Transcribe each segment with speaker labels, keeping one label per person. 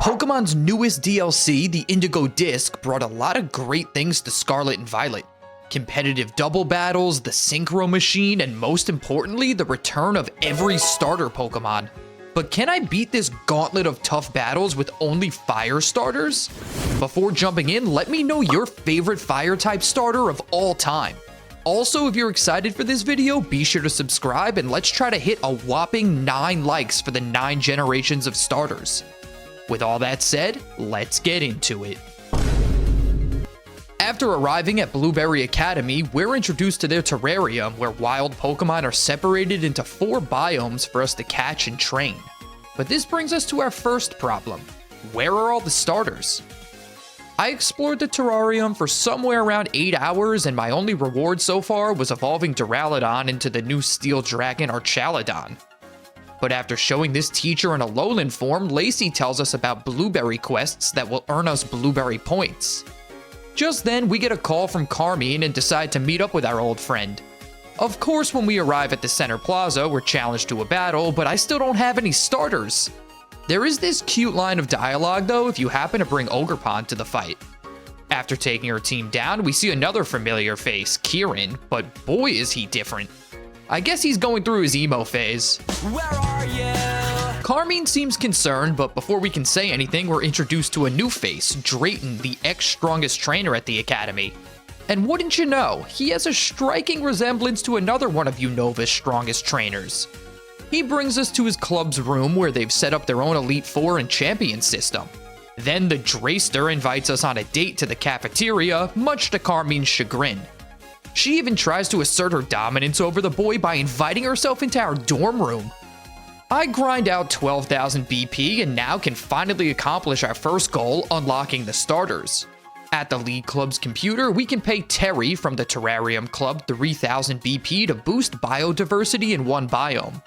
Speaker 1: Pokemon's newest DLC, the Indigo Disk, brought a lot of great things to Scarlet and Violet. Competitive double battles, the Synchro Machine, and most importantly, the return of every starter Pokemon. But can I beat this gauntlet of tough battles with only fire starters? Before jumping in, let me know your favorite fire type starter of all time. Also, if you're excited for this video, be sure to subscribe and let's try to hit a whopping 9 likes for the 9 generations of starters. With all that said, let's get into it. After arriving at Blueberry Academy, we're introduced to their terrarium where wild Pokemon are separated into 4 biomes for us to catch and train. But this brings us to our first problem. Where are all the starters? I explored the terrarium for somewhere around 8 hours and my only reward so far was evolving Duraludon into the new Steel Dragon Archaludon. But after showing this teacher in a lowland form, Lacey tells us about blueberry quests that will earn us blueberry points. Just then, we get a call from Carmine and decide to meet up with our old friend. Of course, when we arrive at the Center Plaza, we're challenged to a battle, but I still don't have any starters. There is this cute line of dialogue though if you happen to bring Ogerpon to the fight. After taking her team down, we see another familiar face, Kieran, but boy is he different. I guess he's going through his emo phase. Where are you? Carmine seems concerned, but before we can say anything, we're introduced to a new face, Drayton, the ex-strongest trainer at the academy. And wouldn't you know, he has a striking resemblance to another one of Unova's strongest trainers. He brings us to his club's room where they've set up their own Elite Four and Champion system. Then the Drayster invites us on a date to the cafeteria, much to Carmine's chagrin. She even tries to assert her dominance over the boy by inviting herself into our dorm room. I grind out 12,000 BP and now can finally accomplish our first goal, unlocking the starters. At the League Club's computer, we can pay Terry from the Terrarium Club 3,000 BP to boost biodiversity in one biome.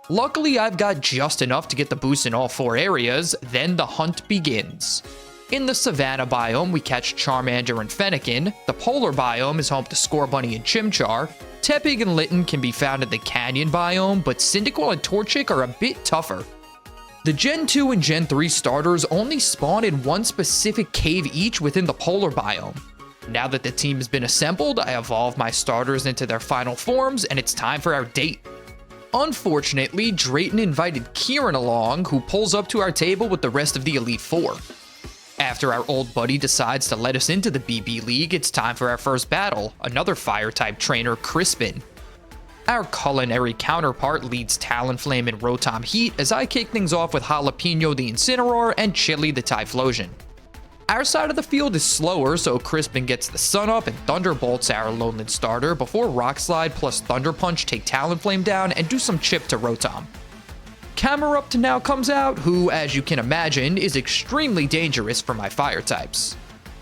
Speaker 1: Luckily, I've got just enough to get the boost in all 4 areas, then the hunt begins. In the Savannah biome, we catch Charmander and Fennekin. The Polar biome is home to Scorbunny and Chimchar. Tepig and Litten can be found in the Canyon biome, but Cyndaquil and Torchic are a bit tougher. The Gen 2 and Gen 3 starters only spawn in one specific cave each within the Polar biome. Now that the team has been assembled, I evolve my starters into their final forms, and it's time for our date. Unfortunately, Drayton invited Kieran along, who pulls up to our table with the rest of the Elite Four. After our old buddy decides to let us into the BB League, it's time for our first battle, another Fire-type trainer, Crispin. Our culinary counterpart leads Talonflame and Rotom Heat as I kick things off with Jalapeno the Incineroar and Chili the Typhlosion. Our side of the field is slower, so Crispin gets the Sun Up and Thunderbolts our lowland starter before Rock Slide plus Thunder Punch take Talonflame down and do some chip to Rotom. Camerupt now comes out, who, as you can imagine, is extremely dangerous for my fire types.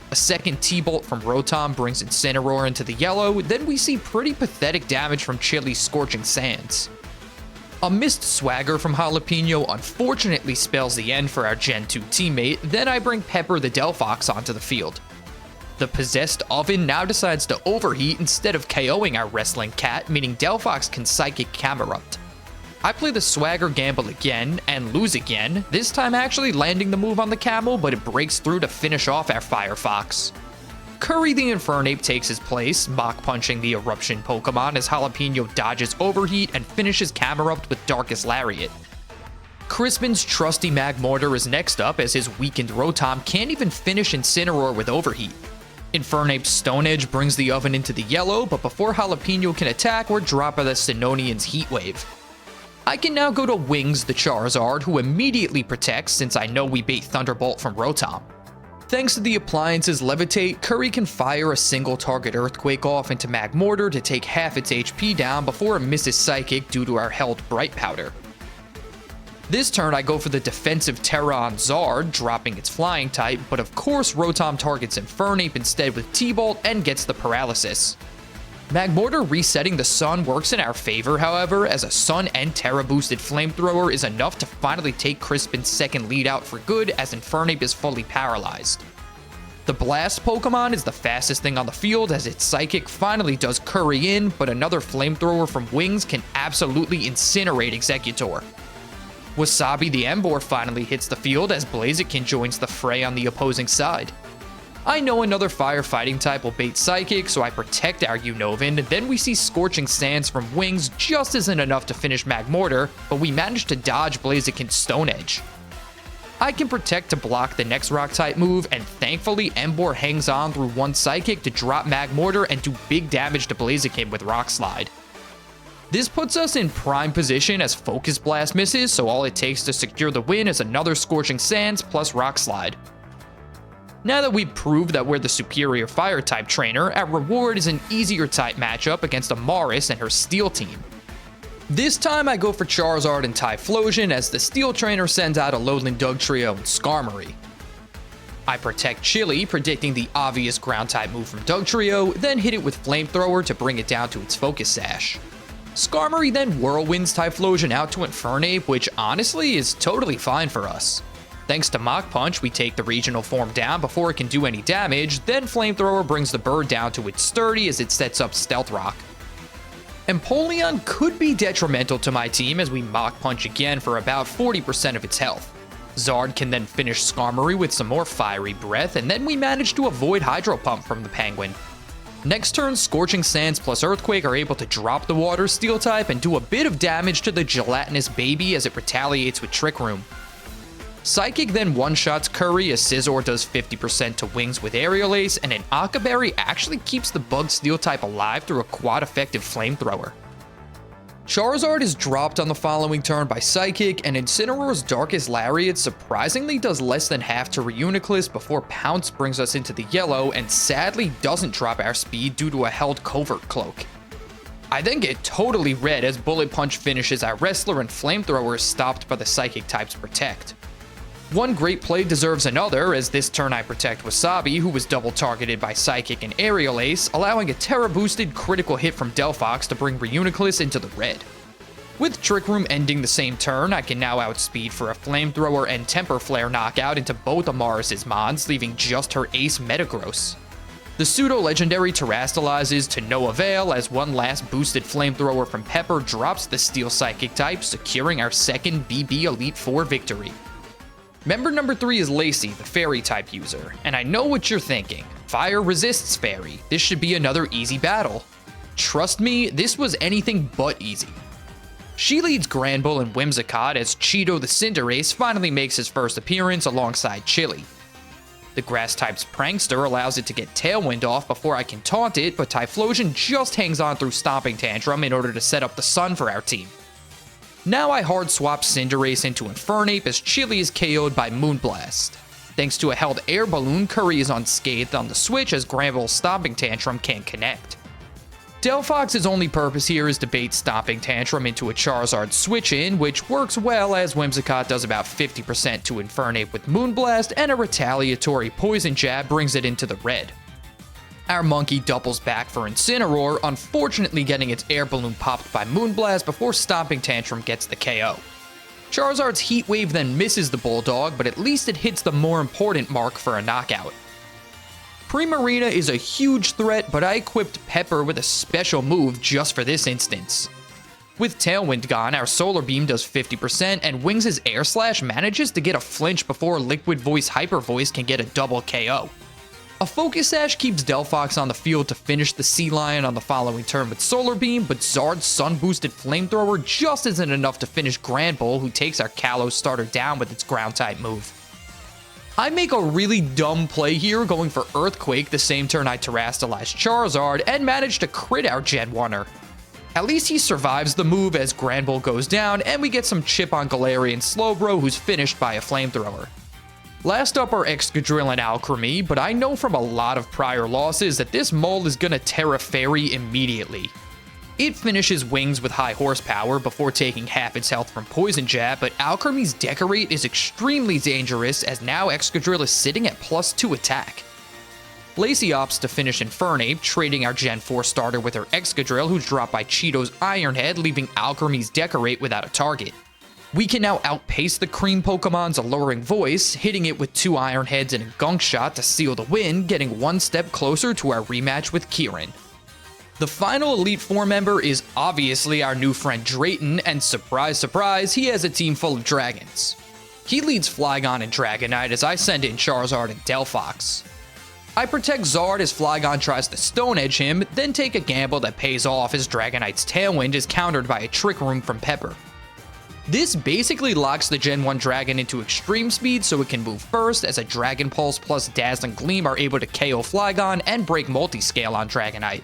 Speaker 1: A second T-Bolt from Rotom brings Incineroar into the yellow, then we see pretty pathetic damage from Chili's Scorching Sands. A missed Swagger from Jalapeno unfortunately spells the end for our Gen 2 teammate, then I bring Pepper the Delphox onto the field. The possessed Oven now decides to overheat instead of KOing our Wrestling Cat, meaning Delphox can Psychic Camerupt. I play the Swagger gamble again, and lose again, this time actually landing the move on the Camel, but it breaks through to finish off our Firefox. Curry the Infernape takes his place, Mach Punching the Eruption Pokemon as Jalapeno dodges Overheat and finishes Camerupt with Darkest Lariat. Crispin's trusty Magmortar is next up as his weakened Rotom can't even finish Incineroar with Overheat. Infernape's Stone Edge brings the Oven into the yellow, but before Jalapeno can attack, we're dropped by the Sinonian's Heat Wave. I can now go to Wings the Charizard, who immediately protects since I know we bait Thunderbolt from Rotom. Thanks to the appliance's Levitate, Curry can fire a single target Earthquake off into Magmortar to take half its HP down before it misses Psychic due to our held Bright Powder. This turn I go for the defensive Terra on Zard, dropping its flying type, but of course Rotom targets Infernape instead with T-Bolt and gets the paralysis. Magmortar resetting the Sun works in our favor, however, as a Sun and Terra boosted Flamethrower is enough to finally take Crispin's second lead out for good as Infernape is fully paralyzed. The Blast Pokemon is the fastest thing on the field as its Psychic finally does Curry in, but another Flamethrower from Wings can absolutely incinerate Executor. Wasabi the Emboar finally hits the field as Blaziken joins the fray on the opposing side. I know another firefighting type will bait Psychic, so I protect our Unnovan, and then we see Scorching Sands from Wings just isn't enough to finish Magmortar, but we manage to dodge Blaziken's Stone Edge. I can protect to block the next rock type move, and thankfully Emboar hangs on through one Psychic to drop Magmortar and do big damage to Blaziken with Rock Slide. This puts us in prime position as Focus Blast misses, so all it takes to secure the win is another Scorching Sands plus Rock Slide. Now that we've proved that we're the superior fire type trainer, our reward is an easier type matchup against Amarys and her Steel team. This time I go for Charizard and Typhlosion as the Steel trainer sends out a Lowland Dugtrio and Skarmory. I protect Chili, predicting the obvious ground type move from Dugtrio, then hit it with Flamethrower to bring it down to its Focus Sash. Skarmory then Whirlwinds Typhlosion out to Infernape, which honestly is totally fine for us. Thanks to Mach Punch, we take the regional form down before it can do any damage, then Flamethrower brings the bird down to its sturdy as it sets up Stealth Rock. Empoleon could be detrimental to my team as we Mach Punch again for about 40% of its health. Zard can then finish Skarmory with some more Fiery Breath, and then we manage to avoid Hydro Pump from the Penguin. Next turn, Scorching Sands plus Earthquake are able to drop the Water Steel type and do a bit of damage to the gelatinous baby as it retaliates with Trick Room. Psychic then one-shots Curry as Scizor does 50% to Wings with Aerial Ace, and an Akaberry actually keeps the Bug Steel type alive through a quad-effective Flamethrower. Charizard is dropped on the following turn by Psychic, and Incineroar's Darkest Lariat surprisingly does less than half to Reuniclus before Pounce brings us into the yellow and sadly doesn't drop our speed due to a held Covert Cloak. I then get totally red as Bullet Punch finishes our Wrestler and Flamethrower is stopped by the Psychic type's Protect. One great play deserves another, as this turn I protect Wasabi, who was double targeted by Psychic and Aerial Ace, allowing a Terra-boosted critical hit from Delphox to bring Reuniclus into the red. With Trick Room ending the same turn, I can now outspeed for a Flamethrower and Temper Flare knockout into both Amarys' Mons, leaving just her Ace Metagross. The pseudo-legendary Terrastalizes to no avail as one last boosted Flamethrower from Pepper drops the Steel Psychic type, securing our second BB Elite Four victory. Member number 3 is Lacey, the Fairy type user, and I know what you're thinking. Fire resists Fairy. This should be another easy battle. Trust me, this was anything but easy. She leads Granbull and Whimsicott as Cheeto the Cinderace finally makes his first appearance alongside Chili. The Grass type's Prankster allows it to get Tailwind off before I can taunt it, but Typhlosion just hangs on through Stomping Tantrum in order to set up the Sun for our team. Now I hard swap Cinderace into Infernape as Chili is KO'd by Moonblast. Thanks to a held Air Balloon, Curry is unscathed on the switch as Granbull's Stomping Tantrum can't connect. Delphox's only purpose here is to bait Stomping Tantrum into a Charizard switch-in, which works well as Whimsicott does about 50% to Infernape with Moonblast, and a retaliatory Poison Jab brings it into the red. Our monkey doubles back for Incineroar, unfortunately getting its air balloon popped by Moonblast before Stomping Tantrum gets the KO. Charizard's Heat Wave then misses the Bulldog, but at least it hits the more important mark for a knockout. Primarina is a huge threat, but I equipped Pepper with a special move just for this instance. With Tailwind gone, our Solar Beam does 50%, and Wings' Air Slash manages to get a flinch before Liquid Voice Hyper Voice can get a double KO. A Focus Sash keeps Delphox on the field to finish the Sea Lion on the following turn with Solar Beam, but Zard's Sun-boosted Flamethrower just isn't enough to finish Granbull, who takes our Kalos starter down with its Ground-type move. I make a really dumb play here, going for Earthquake the same turn I Terrastalize Charizard, and manage to crit our Gen 1er. At least he survives the move as Granbull goes down, and we get some chip on Galarian Slowbro, who's finished by a Flamethrower. Last up are Excadrill and Alchemy, but I know from a lot of prior losses that this mole is gonna Terra Fairy immediately. It finishes Wings with high horsepower before taking half its health from Poison Jab, but Alchemy's Decorate is extremely dangerous as now Excadrill is sitting at +2 attack. Lacey opts to finish Infernape, trading our Gen 4 starter with her Excadrill, who's dropped by Cheeto's Iron Head, leaving Alchemy's Decorate without a target. We can now outpace the Cream Pokemon's Alluring Voice, hitting it with 2 Iron Heads and a Gunk Shot to seal the win, getting one step closer to our rematch with Kieran. The final Elite Four member is obviously our new friend Drayton, and surprise surprise, he has a team full of dragons. He leads Flygon and Dragonite as I send in Charizard and Delphox. I protect Zard as Flygon tries to Stone Edge him, then take a gamble that pays off as Dragonite's Tailwind is countered by a Trick Room from Pepper. This basically locks the Gen 1 Dragon into extreme speed so it can move first, as a Dragon Pulse plus Dazzling Gleam are able to KO Flygon and break Multiscale on Dragonite.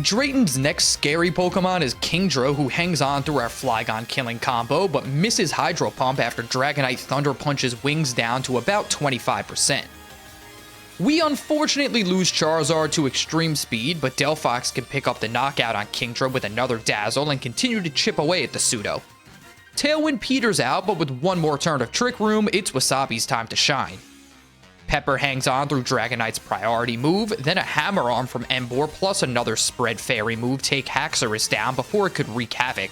Speaker 1: Drayton's next scary Pokemon is Kingdra, who hangs on through our Flygon killing combo, but misses Hydro Pump after Dragonite Thunder Punches Wings down to about 25%. We unfortunately lose Charizard to extreme speed, but Delphox can pick up the knockout on Kingdra with another Dazzle and continue to chip away at the pseudo. Tailwind peters out, but with one more turn of Trick Room, it's Wasabi's time to shine. Pepper hangs on through Dragonite's priority move, then a Hammer Arm from Emboar plus another Spread Fairy move take Haxorus down before it could wreak havoc.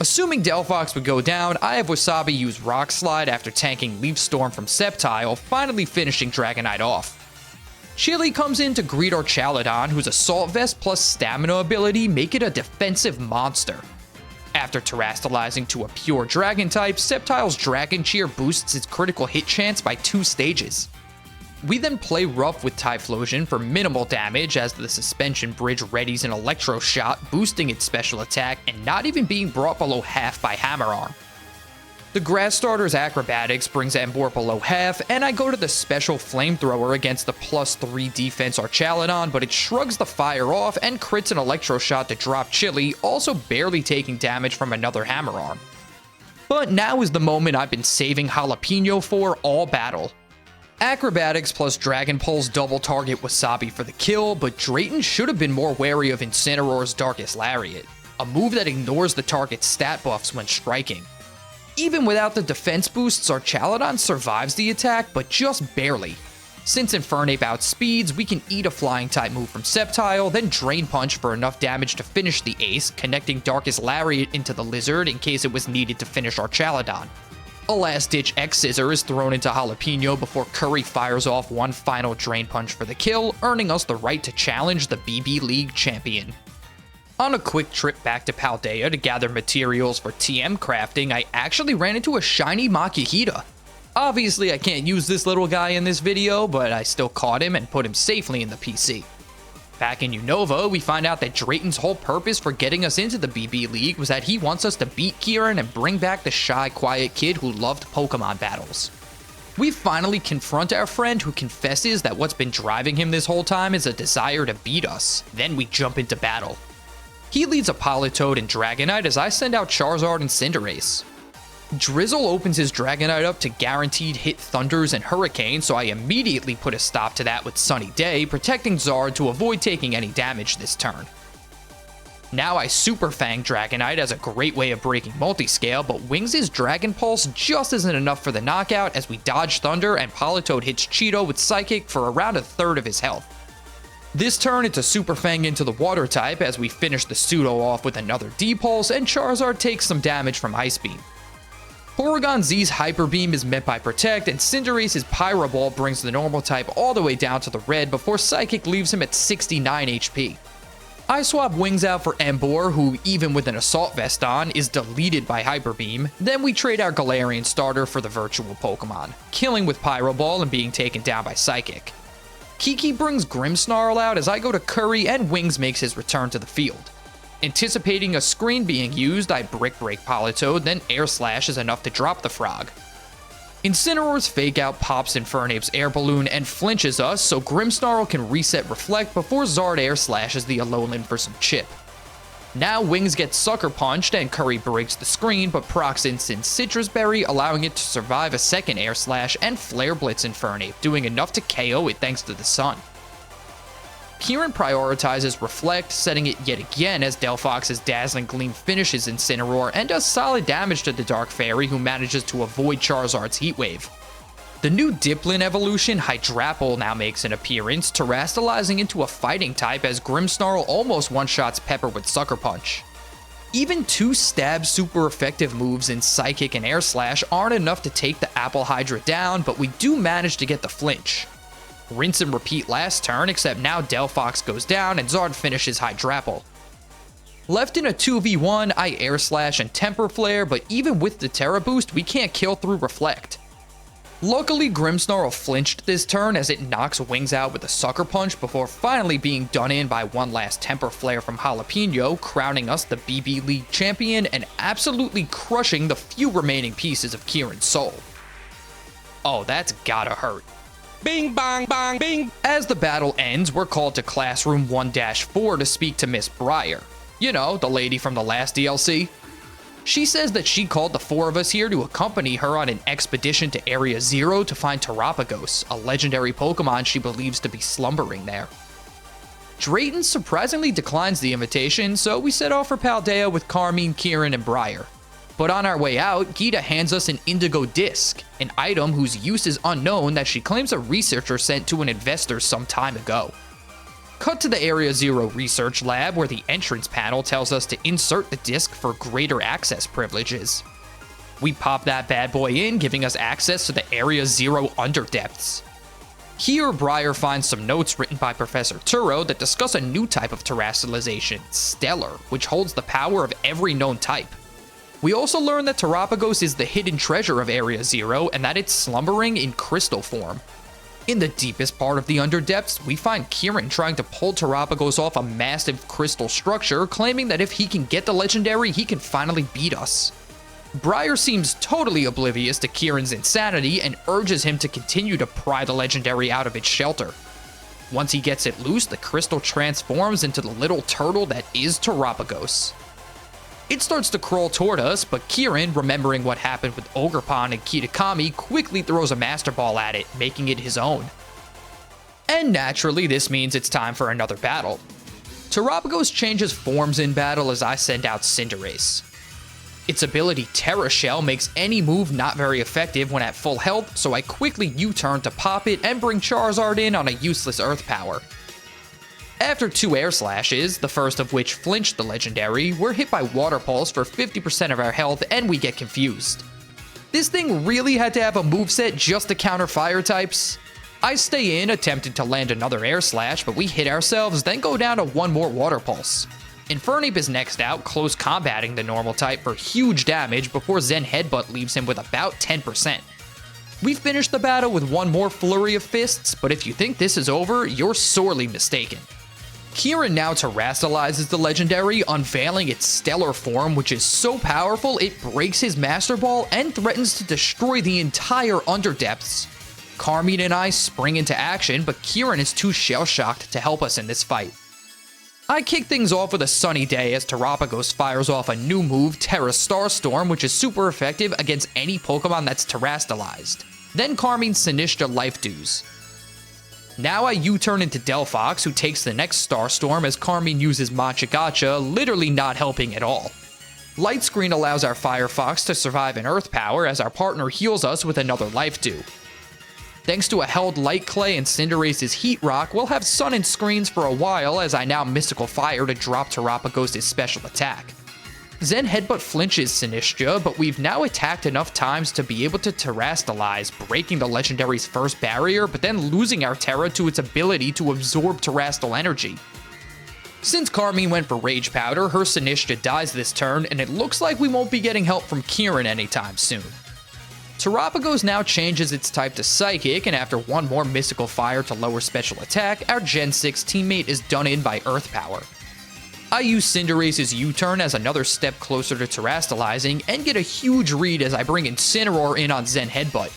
Speaker 1: Assuming Delphox would go down, I have Wasabi use Rock Slide after tanking Leaf Storm from Sceptile, finally finishing Dragonite off. Chili comes in to greet our Chaladon, whose Assault Vest plus Stamina ability make it a defensive monster. After terastallizing to a pure Dragon type, Sceptile's Dragon Cheer boosts its critical hit chance by 2 stages. We then play rough with Typhlosion for minimal damage as the Suspension Bridge readies an Electro Shot, boosting its special attack and not even being brought below half by Hammer Arm. The Grass Starter's Acrobatics brings Emboar below half, and I go to the special Flamethrower against the +3 defense Archaludon, but it shrugs the fire off and crits an Electro Shot to drop Chili, also barely taking damage from another Hammer Arm. But now is the moment I've been saving Jalapeno for all battle. Acrobatics plus Dragon Pulse double target Wasabi for the kill, but Drayton should have been more wary of Incineroar's Darkest Lariat, a move that ignores the target's stat buffs when striking. Even without the defense boosts, Archaludon survives the attack, but just barely. Since Infernape outspeeds, we can eat a Flying type move from Sceptile, then Drain Punch for enough damage to finish the ace, connecting Darkest Lariat into the Lizard in case it was needed to finish Archaludon. A last-ditch X-Scissor is thrown into Jalapeno before Curry fires off one final Drain Punch for the kill, earning us the right to challenge the BB League champion. On a quick trip back to Paldea to gather materials for TM crafting, I actually ran into a shiny Makuhita. Obviously I can't use this little guy in this video, but I still caught him and put him safely in the PC. Back in Unova, we find out that Drayton's whole purpose for getting us into the BB League was that he wants us to beat Kieran and bring back the shy, quiet kid who loved Pokemon battles. We finally confront our friend, who confesses that what's been driving him this whole time is a desire to beat us. Then we jump into battle. He leads a Politoed and Dragonite as I send out Charizard and Cinderace. Drizzle opens his Dragonite up to guaranteed hit Thunders and Hurricane, so I immediately put a stop to that with Sunny Day, protecting Zard to avoid taking any damage this turn. Now I Super Fang Dragonite as a great way of breaking Multiscale, but Wings' Dragon Pulse just isn't enough for the knockout as we dodge Thunder and Politoed hits Cheeto with Psychic for around a third of his health. This turn it's a Super Fang into the Water type as we finish the Pseudo off with another D-Pulse and Charizard takes some damage from Ice Beam. Porygon Z's Hyper Beam is met by Protect, and Cinderace's Pyro Ball brings the normal type all the way down to the red before Psychic leaves him at 69 HP. I swap Wings out for Emboar, who, even with an Assault Vest on, is deleted by Hyper Beam. Then we trade our Galarian starter for the virtual Pokemon, killing with Pyro Ball and being taken down by Psychic. Kiki brings Grimmsnarl out as I go to Curry and Wings makes his return to the field. Anticipating a screen being used, I Brick Break Politoed, then Air Slash is enough to drop the frog. Incineroar's Fake Out pops Infernape's Air Balloon and flinches us, so Grimmsnarl can reset Reflect before Zard Air Slashes the Alolan for some chip. Now Wings gets Sucker Punched and Curry breaks the screen, but procs Instant Citrus Berry, allowing it to survive a second Air Slash and Flare Blitz Infernape, doing enough to KO it thanks to the sun. Kieran prioritizes Reflect, setting it yet again as Delphox's Dazzling Gleam finishes Incineroar and does solid damage to the Dark Fairy, who manages to avoid Charizard's Heat Wave. The new Diplin evolution, Hydrapple, now makes an appearance, terastallizing into a fighting type as Grimmsnarl almost one-shots Pepper with Sucker Punch. Even two stab super effective moves in Psychic and Air Slash aren't enough to take the Apple Hydra down, but we do manage to get the flinch. Rinse and repeat last turn, except now Delphox goes down and Zard finishes Hydrapple. Left in a 2v1, I Air Slash and Temper Flare, but even with the Terra boost, we can't kill through Reflect. Luckily, Grimmsnarl flinched this turn as it knocks Wings out with a Sucker Punch before finally being done in by one last Temper Flare from Jalapeno, crowning us the BB League champion and absolutely crushing the few remaining pieces of Kieran's soul. Oh, that's gotta hurt.
Speaker 2: Bing, bang, bang, bing!
Speaker 1: As the battle ends, we're called to Classroom 1-4 to speak to Miss Briar. You know, the lady from the last DLC. She says that she called the four of us here to accompany her on an expedition to Area 0 to find Terapagos, a legendary Pokemon she believes to be slumbering there. Drayton surprisingly declines the invitation, so we set off for Paldea with Carmine, Kieran, and Briar. But on our way out, Gita hands us an Indigo Disk, an item whose use is unknown that she claims a researcher sent to an investor some time ago. Cut to the Area 0 research lab where the entrance panel tells us to insert the disc for greater access privileges. We pop that bad boy in, giving us access to the Area 0 underdepths. Here, Briar finds some notes written by Professor Turo that discuss a new type of terrestrialization, Stellar, which holds the power of every known type. We also learn that Terapagos is the hidden treasure of Area 0 and that it's slumbering in crystal form. In the deepest part of the underdepths, we find Kieran trying to pull Terapagos off a massive crystal structure, claiming that if he can get the legendary, he can finally beat us. Briar seems totally oblivious to Kieran's insanity and urges him to continue to pry the legendary out of its shelter. Once he gets it loose, the crystal transforms into the little turtle that is Terapagos. It starts to crawl toward us, but Kieran, remembering what happened with Ogerpon and Kitakami, quickly throws a Master Ball at it, making it his own. And naturally, this means it's time for another battle. Terapagos changes forms in battle as I send out Cinderace. Its ability Terra Shell makes any move not very effective when at full health, so I quickly U-turn to pop it and bring Charizard in on a useless Earth Power. After two Air Slashes, the first of which flinched the legendary, we're hit by Water Pulse for 50% of our health and we get confused. This thing really had to have a moveset just to counter fire types? I stay in, attempting to land another Air Slash, but we hit ourselves, then go down to one more Water Pulse. Infernape is next out, close combating the normal type for huge damage before Zen Headbutt leaves him with about 10%. We finish the battle with one more Flurry of Fists, but if you think this is over, you're sorely mistaken. Kieran now terrestrializes the legendary, unveiling its stellar form, which is so powerful it breaks his Master Ball and threatens to destroy the entire underdepths. Carmine and I spring into action, but Kieran is too shell-shocked to help us in this fight. I kick things off with a sunny day as Terapagos fires off a new move, Terra Starstorm, which is super effective against any Pokemon that's terrestrialized. Then Carmine Sinistcha Life Dews. Now I U-turn into Delphox, who takes the next Starstorm as Carmine uses Machigacha, literally not helping at all. Light Screen allows our Firefox to survive an Earth Power as our partner heals us with another Life Dew. Thanks to a held Light Clay and Cinderace's Heat Rock, we'll have Sun and Screens for a while as I now Mystical Fire to drop Terapagos' special attack. Zen Headbutt flinches Sinistcha, but we've now attacked enough times to be able to terrestrialize, breaking the legendary's first barrier, but then losing our Terra to its ability to absorb terrestrial energy. Since Carmine went for Rage Powder, her Sinistcha dies this turn, and it looks like we won't be getting help from Kieran anytime soon. Terapagos now changes its type to Psychic, and after one more Mystical Fire to lower special attack, our Gen 6 teammate is done in by Earth Power. I use Cinderace's U-turn as another step closer to terrestrializing, and get a huge read as I bring Incineroar in on Zen Headbutt.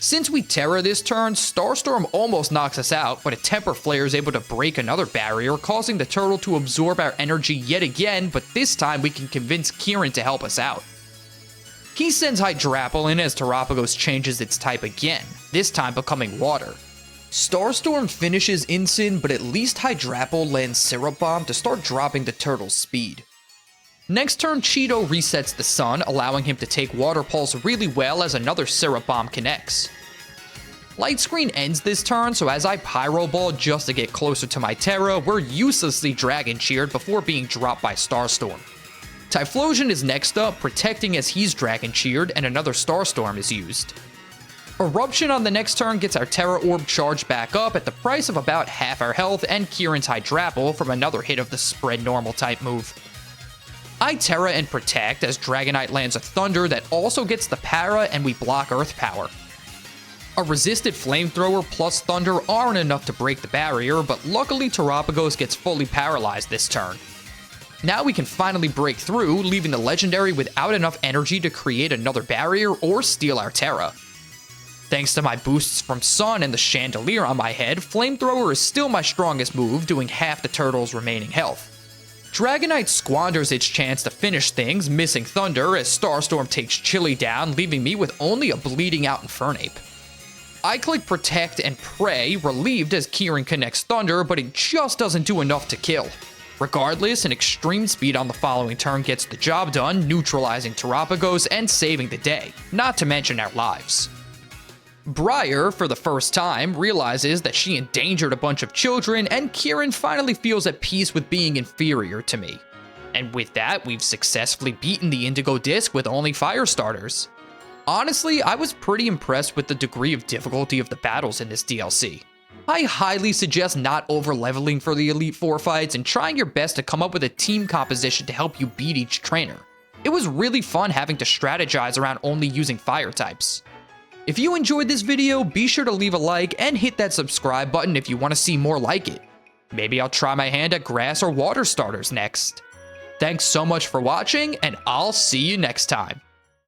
Speaker 1: Since we Terra this turn, Starstorm almost knocks us out, but a Temper Flare is able to break another barrier, causing the turtle to absorb our energy yet again, but this time we can convince Kieran to help us out. He sends Hydrapple in as Terapagos changes its type again, this time becoming Water. Starstorm finishes Incin, but at least Hydrapple lands Syrup Bomb to start dropping the turtle's speed. Next turn, Cheeto resets the Sun, allowing him to take Water Pulse really well as another Syrup Bomb connects. Light Screen ends this turn, so as I Pyro Ball just to get closer to my Terra, we're uselessly Dragon Cheered before being dropped by Starstorm. Typhlosion is next up, protecting as he's Dragon Cheered, and another Starstorm is used. Eruption on the next turn gets our Terra Orb charged back up at the price of about half our health and Kieran's Hydrapple from another hit of the spread normal type move. I Terra and Protect as Dragonite lands a Thunder that also gets the Para and we block Earth Power. A resisted Flamethrower plus Thunder aren't enough to break the barrier, but luckily Terapagos gets fully paralyzed this turn. Now we can finally break through, leaving the Legendary without enough energy to create another barrier or steal our Terra. Thanks to my boosts from Sun and the Chandelier on my head, Flamethrower is still my strongest move, doing half the turtle's remaining health. Dragonite squanders its chance to finish things, missing Thunder as Starstorm takes Chili down, leaving me with only a bleeding out Infernape. I click Protect and Pray, relieved as Kieran connects Thunder, but it just doesn't do enough to kill. Regardless, an Extreme Speed on the following turn gets the job done, neutralizing Terapagos and saving the day, not to mention our lives. Briar, for the first time, realizes that she endangered a bunch of children, and Kieran finally feels at peace with being inferior to me. And with that, we've successfully beaten the Indigo Disk with only fire starters. Honestly, I was pretty impressed with the degree of difficulty of the battles in this DLC. I highly suggest not over-leveling for the Elite Four fights and trying your best to come up with a team composition to help you beat each trainer. It was really fun having to strategize around only using fire types. If you enjoyed this video, be sure to leave a like and hit that subscribe button if you want to see more like it. Maybe I'll try my hand at grass or water starters next. Thanks so much for watching, and I'll see you next time.